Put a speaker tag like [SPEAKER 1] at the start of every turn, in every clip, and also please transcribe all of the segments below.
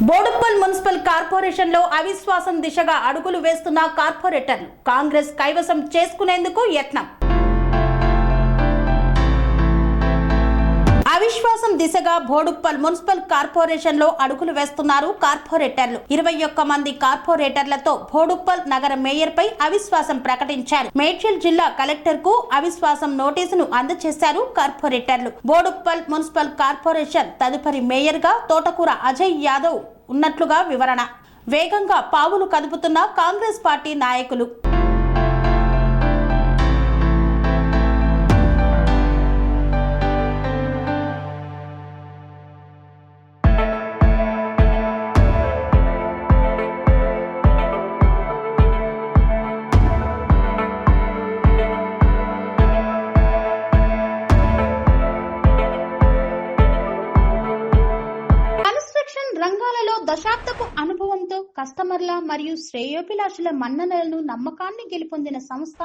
[SPEAKER 1] Boduppal municipal corporation లో అవిశ్వాసం దిశగా అడుగులు వేస్తున్న కార్పొరేటర్లు కాంగ్రెస్ కైవసం చేసుకునేందుకు యత్నం. అవిశ్వాసం దిశగా బోడుప్పల్ మున్సిపల్ కార్పొరేషన్ లో అడుగులు వేస్తున్నారు కార్పొరేటర్లు. 21 మంది కార్పొరేటర్లతో బోడుప్పల్ నగర మేయర్ పై అవిశ్వాసం ప్రకటించారు. మేడ్చల్ జిల్లా కలెక్టర్ కు అవిశ్వాసం నోటీసును అందజేశారు కార్పొరేటర్లు. బోడుప్పల్ మున్సిపల్ కార్పొరేషన్ తదుపరి మేయర్ గా తోటకూర అజయ్ యాదవ్ ఉన్నట్లుగా వివరణ. వేగంగా పావులు కదుపుతున్న కాంగ్రెస్ పార్టీ నాయకులు. రంగాలలో దశాబ్దపు అనుభవంతో కస్టమర్ల మరియు శ్రేయోభిలాషుల మన్ననలను నమ్మకాన్ని గెలుపొందిన సంస్థ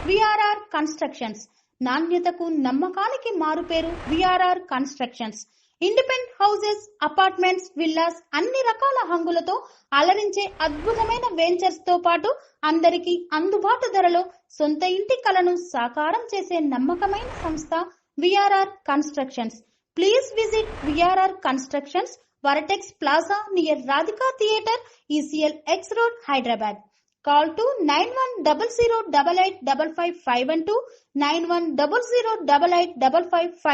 [SPEAKER 1] విఆర్ఆర్ కన్స్ట్రక్షన్స్. నాణ్యతకు నమ్మకానికి మారుపేరు VRR constructions. Independent houses, apartments, villas అన్ని రకాల హంగులతో అలరించే అద్భుతమైన వెంచర్స్ తో పాటు అందరికీ అందుబాటు ధరలో సొంత ఇంటి కలను సాకారం చేసే నమ్మకమైన సంస్థ VRR constructions. Please visit VRR constructions, Varatex Plaza near Radhika Theatre, ECL X Road, Hyderabad. Call to 9100885552, 91008855.